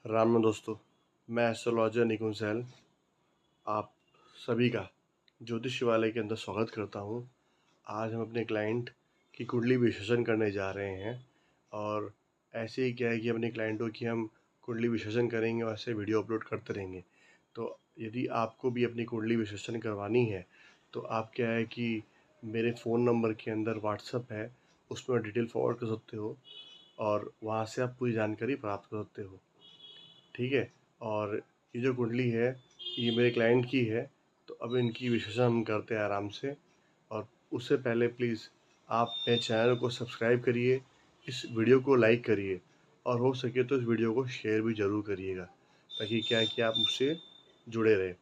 राम राम दोस्तों। मैं एस्ट्रोलॉजर निकुंज सैल आप सभी का ज्योतिष शिवालय के अंदर स्वागत करता हूँ। आज हम अपने क्लाइंट की कुंडली विश्लेषण करने जा रहे हैं और ऐसे ही क्या है कि अपने क्लाइंटों की हम कुंडली विश्लेषण करेंगे और ऐसे वीडियो अपलोड करते रहेंगे। तो यदि आपको भी अपनी कुंडली विश्लेषण करवानी है तो आप क्या है कि मेरे फ़ोन नंबर के अंदर व्हाट्सअप है, उसमें डिटेल फॉरवर्ड कर सकते हो और वहाँ से आप पूरी जानकारी प्राप्त कर सकते हो। ठीक है। और ये जो कुंडली है ये मेरे क्लाइंट की है, तो अब इनकी विश्लेषण हम करते हैं आराम से। और उससे पहले प्लीज़ आप मेरे चैनल को सब्सक्राइब करिए, इस वीडियो को लाइक करिए और हो सके तो इस वीडियो को शेयर भी ज़रूर करिएगा, ताकि क्या है कि आप मुझसे जुड़े रहें।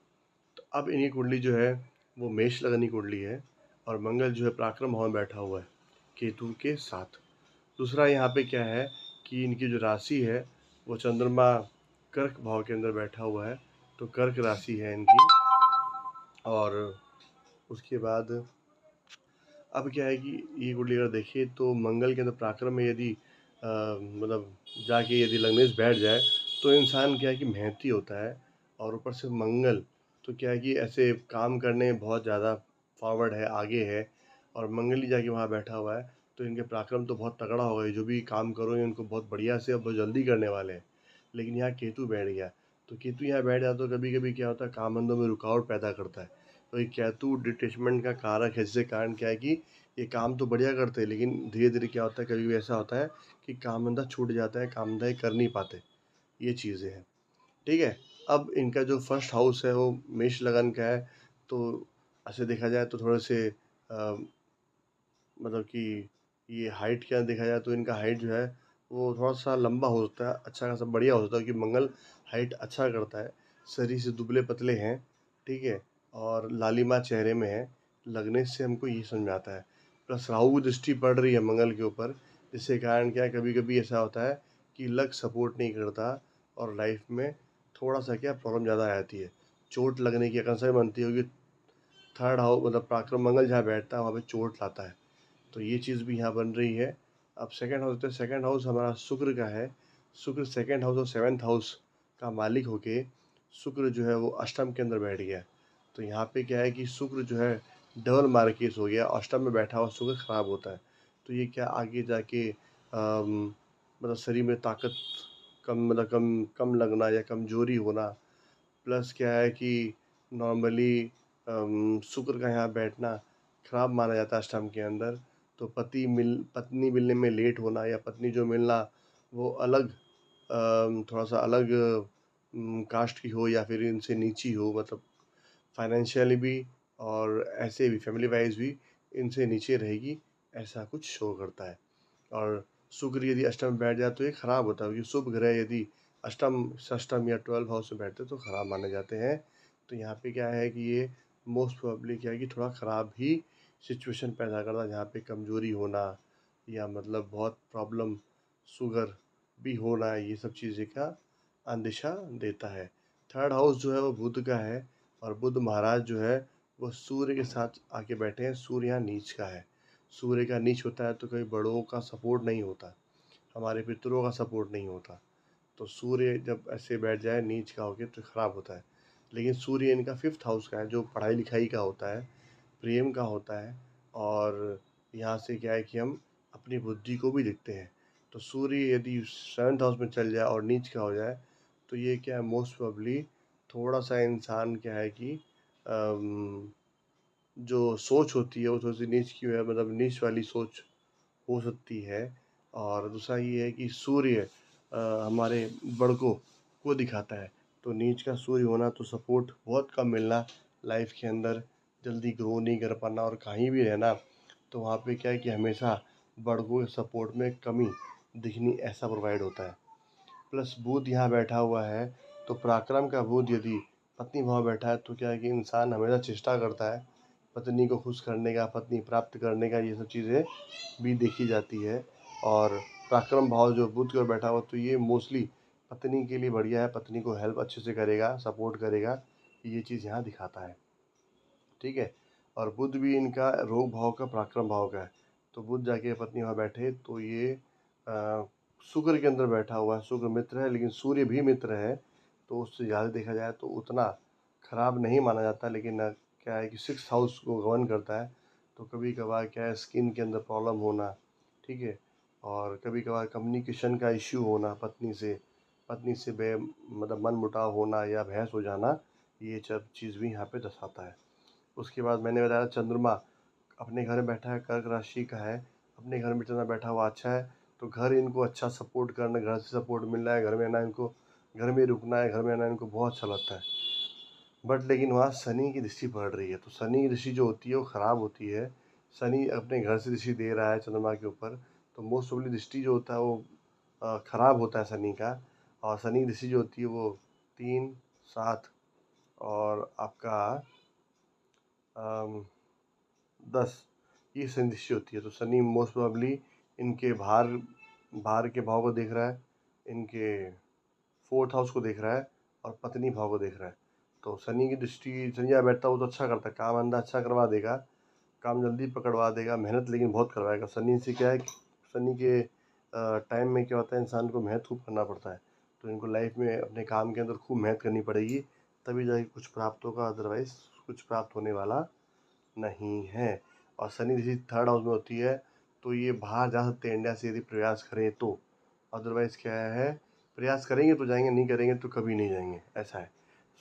तो अब इनकी कुंडली जो है वो मेष लगन की कुंडली है और मंगल जो है पराक्रम भाव में बैठा हुआ है केतु के साथ। दूसरा यहाँ पे क्या है कि इनकी जो राशि है वो चंद्रमा कर्क भाव के अंदर बैठा हुआ है, तो कर्क राशि है इनकी। और उसके बाद अब क्या है कि ये कुंडली अगर देखिए तो मंगल के अंदर पराक्रम में यदि मतलब जाके यदि लग्नेश बैठ जाए तो इंसान क्या है कि मेहनती होता है। और ऊपर से मंगल तो क्या है कि ऐसे काम करने में बहुत ज़्यादा फॉरवर्ड है, आगे है। और मंगल ही जाके वहाँ बैठा हुआ है तो इनके पराक्रम तो बहुत तगड़ा होगा, ये जो भी काम करोगे उनको बहुत बढ़िया से और बहुत जल्दी करने वाले हैं। लेकिन यहाँ केतु बैठ गया, तो केतु यहाँ बैठ जाता तो कभी कभी क्या होता है, काम धंधों में रुकावट पैदा करता है। तो ये केतु डिटैचमेंट का कारक है, जिससे कारण क्या है कि ये काम तो बढ़िया करते हैं लेकिन धीरे धीरे क्या होता है, कभी भी ऐसा होता है कि काम धंधा छूट जाता है, काम धंधा कर नहीं पाते। ये चीज़ें हैं। ठीक है। अब इनका जो फर्स्ट हाउस है वो मेष लगन का है, तो ऐसे देखा जाए तो थोड़े से मतलब कि ये हाइट क्या देखा जाए तो इनका हाइट जो है वो थोड़ा सा लंबा हो सकता है, अच्छा खासा बढ़िया हो सकता है, क्योंकि मंगल हाइट अच्छा करता है। शरीर से दुबले पतले हैं। ठीक है। और लालिमा चेहरे में है, लगने से हमको ये समझ में आता है। प्लस राहु की दृष्टि पड़ रही है मंगल के ऊपर, जिससे कारण क्या है, कभी कभी ऐसा होता है कि लक सपोर्ट नहीं करता और लाइफ में थोड़ा सा क्या प्रॉब्लम ज़्यादा आ जाती है, चोट लगने की आशंका बनती है, क्योंकि थर्ड हाउस मतलब पराक्रम मंगल जहाँ बैठता है वहाँ पे चोट लाता है। तो ये चीज़ भी यहाँ बन रही है। अब सेकंड हाउस, तो सेकंड हाउस हमारा शुक्र का है। शुक्र सेकंड हाउस और सेवन्थ हाउस का मालिक होके शुक्र जो है वो अष्टम के अंदर बैठ गया। तो यहाँ पे क्या है कि शुक्र जो है डबल मार्केस हो गया, अष्टम में बैठा हुआ शुक्र खराब होता है। तो ये क्या आगे जाके मतलब शरीर में ताकत कम मतलब कम कम लगना या कमजोरी होना। प्लस क्या है कि नॉर्मली शुक्र का यहाँ बैठना खराब माना जाता है अष्टम के अंदर। तो पत्नी मिलने में लेट होना या पत्नी जो मिलना वो अलग थोड़ा सा अलग कास्ट की हो या फिर इनसे नीची हो, मतलब फाइनेंशियली भी और ऐसे भी फैमिली वाइज भी इनसे नीचे रहेगी, ऐसा कुछ शो करता है। और शुक्र यदि अष्टम में बैठ जाए तो ये खराब होता है, क्योंकि शुभ ग्रह यदि अष्टम षष्टम या 12 हाउस में बैठते तो खराब माने जाते हैं। तो यहाँ पे क्या है कि ये मोस्ट प्रोबेबली क्या है कि थोड़ा ख़राब ही सिचुएशन पैदा करता है, जहाँ पे कमज़ोरी होना या मतलब बहुत प्रॉब्लम, शुगर भी होना, ये सब चीज़ें का अंदेशा देता है। थर्ड हाउस जो है वो बुध का है और बुध महाराज जो है वो सूर्य के साथ आके बैठे हैं। सूर्य यहाँ नीच का है। सूर्य का नीच होता है तो कभी बड़ों का सपोर्ट नहीं होता, हमारे पितरों का सपोर्ट नहीं होता। तो सूर्य जब ऐसे बैठ जाए नीच का होके तो खराब होता है। लेकिन सूर्य इनका फिफ्थ हाउस का है, जो पढ़ाई लिखाई का होता है, प्रेम का होता है। और यहाँ से क्या है कि हम अपनी बुद्धि को भी देखते हैं। तो सूर्य यदि सेवन्थ हाउस में चल जाए और नीच का हो जाए तो ये क्या है, मोस्ट प्रोबेबली थोड़ा सा इंसान क्या है कि अम, जो सोच होती है वो थोड़ी सी नीच की है, मतलब नीच वाली सोच हो सकती है। और दूसरा ये है कि सूर्य हमारे बड़कों को दिखाता है, तो नीच का सूर्य होना तो सपोर्ट बहुत कम मिलना लाइफ के अंदर, जल्दी ग्रो नहीं कर पाना और कहीं भी रहना। तो वहाँ पे क्या है कि हमेशा बड़कों के सपोर्ट में कमी दिखनी, ऐसा प्रोवाइड होता है। प्लस बुध यहाँ बैठा हुआ है, तो पराक्रम का बुध यदि पत्नी भाव बैठा है तो क्या है कि इंसान हमेशा चेष्टा करता है पत्नी को खुश करने का, पत्नी प्राप्त करने का, ये सब चीज़ें भी देखी जाती है। और पराक्रम भाव जो बुध की ओर बैठा हुआ तो ये मोस्टली पत्नी के लिए बढ़िया है, पत्नी को हेल्प अच्छे से करेगा, सपोर्ट करेगा, ये चीज़ यहाँ दिखाता है। ठीक है। और बुध भी इनका रोग भाव का पराक्रम भाव का है, तो बुध जाके पत्नी वहाँ बैठे तो ये शुक्र के अंदर बैठा हुआ है, शुक्र मित्र है, लेकिन सूर्य भी मित्र है, तो उससे ज़्यादा देखा जाए तो उतना खराब नहीं माना जाता। लेकिन क्या है कि 6th हाउस को गवर्न करता है, तो कभी कभार क्या है स्किन के अंदर प्रॉब्लम होना, ठीक है, और कभी कभार कम्युनिकेशन का इश्यू होना, पत्नी से बे मतलब मन मुटाव होना या बहस हो जाना, ये सब चीज़ भी यहाँ पे दर्शाता है। उसके बाद मैंने बताया चंद्रमा अपने घर में बैठा है, कर्क राशि का है, अपने घर में चंद्रमा बैठा हुआ अच्छा है, तो घर इनको अच्छा सपोर्ट करना, घर से सपोर्ट मिल रहा है, घर में आना इनको, घर में रुकना है, घर में आना इनको बहुत अच्छा लगता है। बट लेकिन वहाँ शनि की दृष्टि पड़ रही है, तो शनि की दृष्टि जो होती है वो ख़राब होती है। शनि अपने घर से दृष्टि दे रहा है चंद्रमा के ऊपर, तो मोस्ट ऑफली दृष्टि जो होता है वो ख़राब होता है शनि का। और शनि की दृष्टि जो होती है वो 3, 7 और आपका 10, ये शनि दृष्टि होती है। तो शनि मोस्ट प्रोबेबली इनके बाहर के भाव को देख रहा है, इनके 4th हाउस को देख रहा है और पत्नी भाव को देख रहा है। तो शनि की दृष्टि, शनि जहाँ बैठता है वो तो अच्छा करता है, काम धंधा अच्छा करवा देगा, काम जल्दी पकड़वा देगा, मेहनत लेकिन बहुत करवाएगा। शनि से क्या है कि शनि के टाइम में क्या होता है, इंसान को मेहनत खूब करना पड़ता है, तो इनको लाइफ में अपने काम के अंदर खूब मेहनत करनी पड़ेगी, तभी जाके कुछ प्राप्त होगा, अदरवाइज कुछ प्राप्त होने वाला नहीं है। और शनि जैसी 3rd हाउस में होती है, तो ये बाहर जा सकते हैं इंडिया से यदि प्रयास करें तो, अदरवाइज़ क्या है, प्रयास करेंगे तो जाएंगे, नहीं करेंगे तो कभी नहीं जाएंगे, ऐसा है।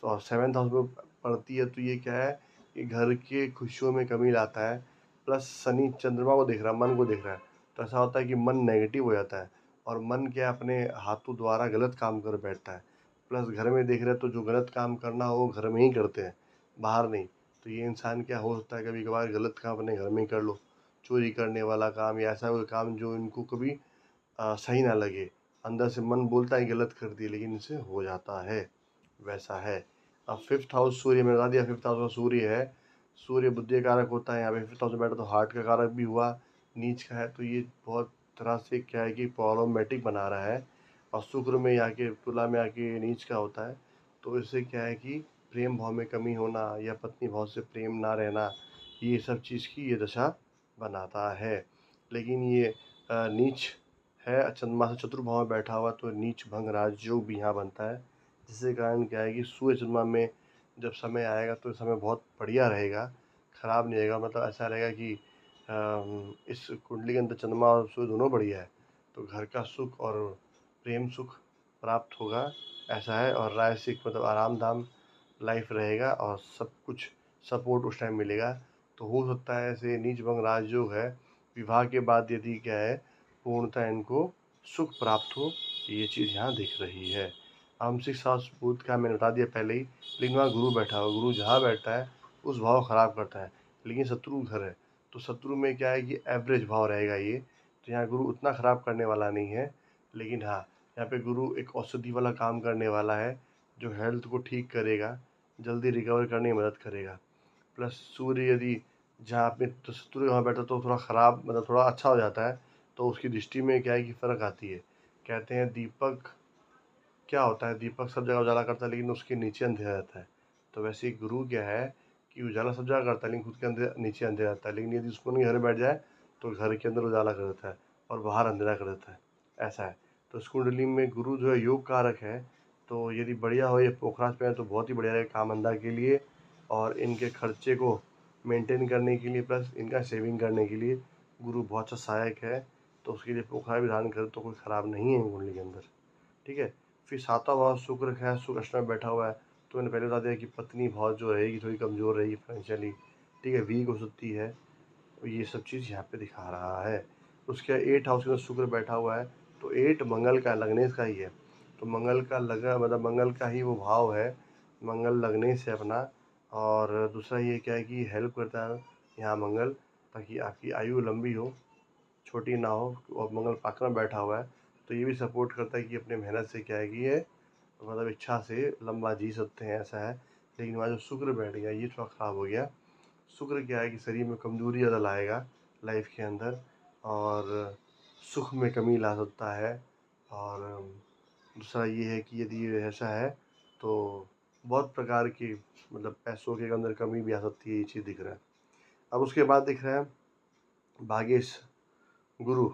और 7th हाउस में पड़ती है, तो ये क्या है कि घर के खुशियों में कमी लाता है। प्लस शनि चंद्रमा को देख रहा है, मन को देख रहा है, तो ऐसा होता है कि मन नेगेटिव हो जाता है, और मन क्या अपने हाथों द्वारा गलत काम कर बैठता है। प्लस घर में देख रहे हैं तो जो गलत काम करना हो वो घर में ही करते हैं, बाहर नहीं। तो ये इंसान क्या हो सकता है, कभी कभार गलत काम अपने घर में ही कर लो, चोरी करने वाला काम या ऐसा कोई काम जो इनको कभी सही ना लगे, अंदर से मन बोलता है गलत कर दिए, लेकिन इनसे हो जाता है, वैसा है। अब 5th हाउस सूर्य में बता दिया, 5th हाउस का सूर्य है, सूर्य बुद्धि कारक होता है, यहाँ पे 5th हाउस में बैठा तो हार्ट का कारक भी हुआ, नीच का है, तो ये बहुत तरह से क्या है कि प्रॉब्लमेटिक बना रहा है। और शुक्र में आके, तुला में आके नीच का होता है, तो इससे क्या है कि प्रेम भाव में कमी होना या पत्नी भाव से प्रेम ना रहना, ये सब चीज़ की ये दशा बनाता है। लेकिन ये नीच है, चंद्रमा से चतुर्भाव में बैठा हुआ, तो नीच भंग राजयोग भी यहाँ बनता है, जिसके कारण क्या है कि सूर्य चंद्रमा में जब समय आएगा तो समय बहुत बढ़िया रहेगा, ख़राब नहीं रहेगा। मतलब ऐसा रहेगा कि इस कुंडली के अंदर चंद्रमा और सूर्य दोनों बढ़िया है, तो घर का सुख और प्रेम सुख प्राप्त होगा, ऐसा है। और राजसिक मतलब आराम धाम लाइफ रहेगा, और सब कुछ सपोर्ट उस टाइम मिलेगा। तो हो सकता है ऐसे नीच भंग राजयोग है, विवाह के बाद यदि क्या है पूर्णतः इनको सुख प्राप्त हो, ये चीज़ यहाँ दिख रही है। हम 6th हाउस बुध का मैंने बता दिया पहले ही, लेकिन वहाँ गुरु बैठा हुआ, गुरु जहाँ बैठता है उस भाव खराब करता है, लेकिन शत्रु घर है, तो शत्रु में क्या है कि एवरेज भाव रहेगा ये, तो यहाँ गुरु उतना ख़राब करने वाला नहीं है। लेकिन हाँ, यहाँ पे गुरु एक औषधि वाला काम करने वाला है, जो हेल्थ को ठीक करेगा, जल्दी रिकवर करने में मदद करेगा। प्लस सूर्य यदि जहाँ पे तो शत्रु वहाँ बैठा तो थोड़ा ख़राब मतलब थोड़ा अच्छा हो जाता है, तो उसकी दृष्टि में क्या है कि फ़र्क आती है। कहते हैं दीपक क्या होता है, दीपक सब जगह उजाला करता है, लेकिन उसके नीचे अंधेरा रहता है। तो वैसे ही गुरु क्या है कि उजाला सब जगह करता है, लेकिन खुद के अंदर नीचे अंधेरा रहता है। लेकिन यदि दुश्मन के घर में बैठ जाए तो घर के अंदर उजाला कर देता है और बाहर अंधेरा कर देता है, ऐसा है। तो इस कुंडली में गुरु जो है योग कारक है, तो यदि बढ़िया हो ये पोखराज पे है तो बहुत ही बढ़िया रहेगा काम धंधा के लिए, और इनके खर्चे को मेंटेन करने के लिए, प्लस इनका सेविंग करने के लिए गुरु बहुत अच्छा सहायक है। तो उसके लिए पोखरा भी धारण करे तो कोई ख़राब नहीं है कुंडली के अंदर, ठीक है। फिर 7वां भाव शुक्र है, शुक्र अष्टम में बैठा हुआ है, तो मैंने पहले बता दिया कि पत्नी भाव जो रहेगी थोड़ी कमज़ोर रहेगी फाइनेंशियली, ठीक है, वीक हो सकती है, तो ये सब चीज़ यहाँ पे दिखा रहा है। उसके 8th हाउस के अंदर शुक्र बैठा हुआ है, तो 8 मंगल का लग्नेश का ही है, तो मंगल का लगा मतलब मंगल का ही वो भाव है, मंगल लग्नेश है अपना। और दूसरा ये क्या है कि हेल्प करता है यहाँ मंगल, ताकि आपकी आयु लंबी हो, छोटी ना हो। और मंगल पात्र में बैठा हुआ है, तो ये भी सपोर्ट करता है कि अपने मेहनत से क्या है कि ये मतलब इच्छा से लंबा जी सकते हैं, ऐसा है। लेकिन वहाँ जो शुक्र बैठ गया ये थोड़ा ख़राब हो गया। शुक्र क्या है कि शरीर में कमज़ोरी ज़्यादा लाएगा लाइफ के अंदर, और सुख में कमी ला सकता है। और दूसरा ये है कि यदि ये ऐसा है तो बहुत प्रकार की मतलब पैसों के अंदर कमी भी आ सकती है, ये चीज़ दिख रहा है। अब उसके बाद दिख रहा है भागेश गुरु,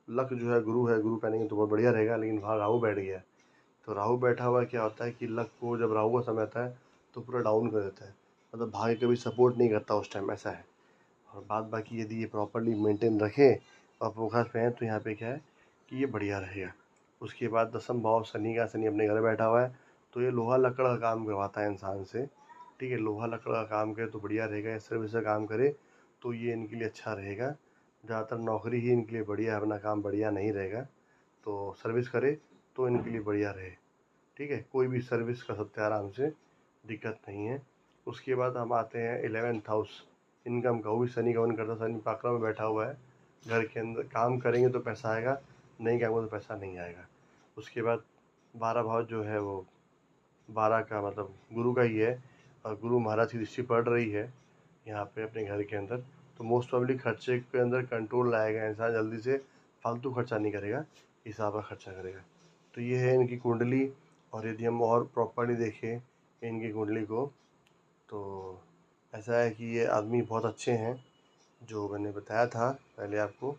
लक जो है, गुरु पहनेंगे तो बहुत बढ़िया रहेगा, लेकिन वहाँ राहु बैठ गया है। तो राहु बैठा हुआ क्या होता है कि लक को जब राहु का समय आता है तो पूरा डाउन कर देता है, मतलब भाग्य कभी सपोर्ट नहीं करता उस टाइम, ऐसा है। और बात बाकी यदि ये प्रॉपर्ली मेंटेन रखें और फोकस पे हैं तो यहाँ पे क्या है कि ये बढ़िया रहेगा। उसके बाद 10th भाव शनि का, शनि अपने घर बैठा हुआ है, तो ये लोहा लकड़ का काम करवाता है इंसान से, ठीक है। लोहा लकड़ का काम करे तो बढ़िया रहेगा, सर्विस का काम करे तो ये इनके लिए अच्छा रहेगा। ज़्यादातर नौकरी ही इनके लिए बढ़िया है, अपना काम बढ़िया नहीं रहेगा, तो सर्विस करे तो इनके लिए बढ़िया रहे, ठीक है। कोई भी सर्विस कर सकते हैं आराम से, दिक्कत नहीं है। उसके बाद हम आते हैं 11th हाउस इनकम का, वो भी शनि गमन करता, शनि पाकड़ा में बैठा हुआ है घर के अंदर। काम करेंगे तो पैसा आएगा, नहीं करेंगे तो पैसा नहीं आएगा। उसके बाद 12 भाव जो है वो 12 का मतलब गुरु का ही है, और गुरु महाराज की दृष्टि पड़ रही है यहाँ पे अपने घर के अंदर, तो मोस्ट प्रॉब्ली खर्चे के अंदर कंट्रोल लाएगा इंसान, जल्दी से फालतू खर्चा नहीं करेगा, हिसाब का खर्चा करेगा। तो ये है इनकी कुंडली। और यदि हम और प्रॉपर्ली देखें इनकी कुंडली को, तो ऐसा है कि ये आदमी बहुत अच्छे हैं, जो मैंने बताया था पहले आपको।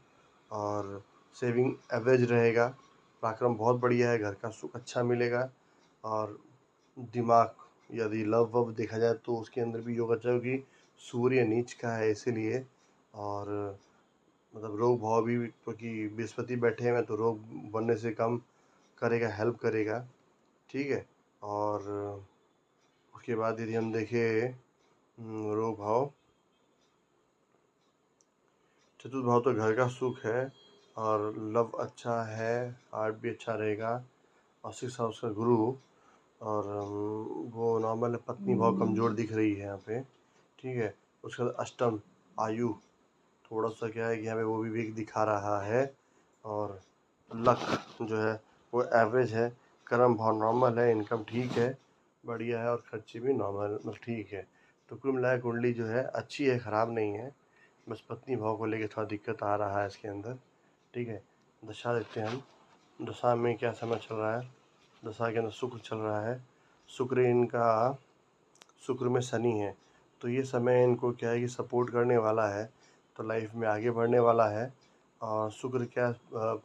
और सेविंग एवरेज रहेगा, पराक्रम बहुत बढ़िया है, घर का सुख अच्छा मिलेगा। और दिमाग, यदि लव वव देखा जाए तो उसके अंदर भी योग अच्छा, क्योंकि सूर्य नीच का है इसीलिए। और मतलब रोग भाव भी, क्योंकि बृहस्पति बैठे हैं तो रोग बनने से कम करेगा, हेल्प करेगा, ठीक है। और उसके बाद यदि हम देखें रोग भाव, चतुर्थ भाव तो घर का सुख है, और लव अच्छा है, हार्ट भी अच्छा रहेगा। और 6th हाउस का गुरु, और वो नॉर्मल पत्नी भाव कमज़ोर दिख रही है यहाँ पे, ठीक है। उसके बाद अष्टम आयु, थोड़ा सा क्या है कि यहाँ पे वो भी वीक दिखा रहा है। और लक जो है वो एवरेज है, कर्म भाव नॉर्मल है, इनकम ठीक है, बढ़िया है, और खर्चे भी नॉर्मल मतलब ठीक है। तो कुल मिलाकर कुंडली जो है अच्छी है, ख़राब नहीं है, बस पत्नी भाव को लेके थोड़ा दिक्कत आ रहा है इसके अंदर, ठीक है। दशा देखते हैं हम, दशा में क्या समय चल रहा है। दशा के अंदर शुक्र चल रहा है, शुक्र इनका, शुक्र में शनि है, तो ये समय इनको क्या है कि सपोर्ट करने वाला है, तो लाइफ में आगे बढ़ने वाला है। और शुक्र क्या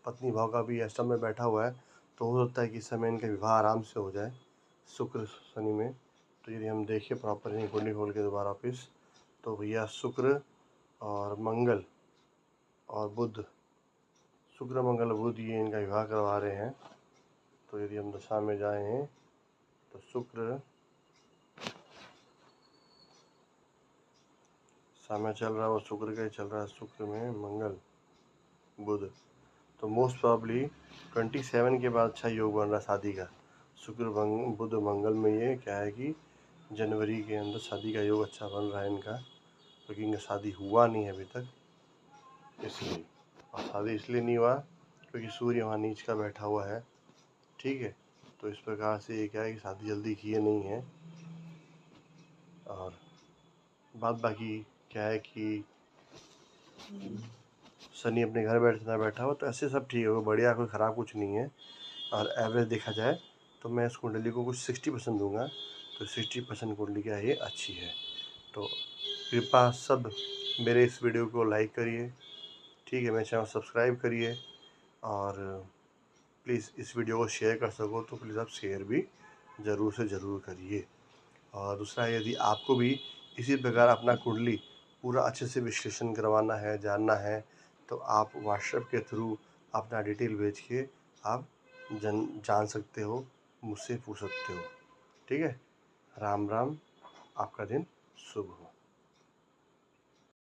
पत्नी भाव का भी अष्टम में बैठा हुआ है, तो हो सकता है कि इस समय इनका विवाह आराम से हो जाए शुक्र शनि में। तो यदि हम देखें प्रॉपर इनकी कुंडली खोल के दोबारा वापस, तो भैया शुक्र और मंगल और बुध, शुक्र मंगल बुध ये इनका विवाह करवा रहे हैं। तो यदि हम दशा में जाएं तो शुक्र समय चल रहा है वो शुक्र का ही चल रहा है, शुक्र में मंगल बुध, तो मोस्ट प्रॉब्ली 27 के बाद अच्छा योग बन रहा है शादी का। शुक्र बुध मंगल में ये क्या है कि जनवरी के अंदर शादी का योग अच्छा बन रहा है इनका, क्योंकि इनका शादी हुआ नहीं है अभी तक, इसलिए। और शादी इसलिए नहीं हुआ क्योंकि सूर्य वहाँ नीच का बैठा हुआ है, ठीक है। तो इस प्रकार से ये क्या है कि शादी जल्दी किए नहीं है। और बात बाकी क्या है कि शनि अपने घर बैठा हुआ, तो ऐसे सब ठीक है, बढ़िया, कोई ख़राब कुछ नहीं है। और एवरेज देखा जाए तो मैं इस कुंडली को कुछ 60% दूंगा, तो 60% कुंडली क्या है, ये अच्छी है। तो कृपया सब मेरे इस वीडियो को लाइक करिए, ठीक है, मेरे चैनल सब्सक्राइब करिए, और प्लीज़ इस वीडियो को शेयर कर सको तो प्लीज़ आप शेयर भी ज़रूर से ज़रूर करिए। और दूसरा, यदि आपको भी इसी प्रकार अपना कुंडली पूरा अच्छे से विश्लेषण करवाना है, जानना है, तो आप व्हाट्सएप के थ्रू अपना डिटेल भेज के आप जान सकते हो, मुझसे पूछ सकते हो, ठीक है। राम राम, आपका दिन शुभ हो।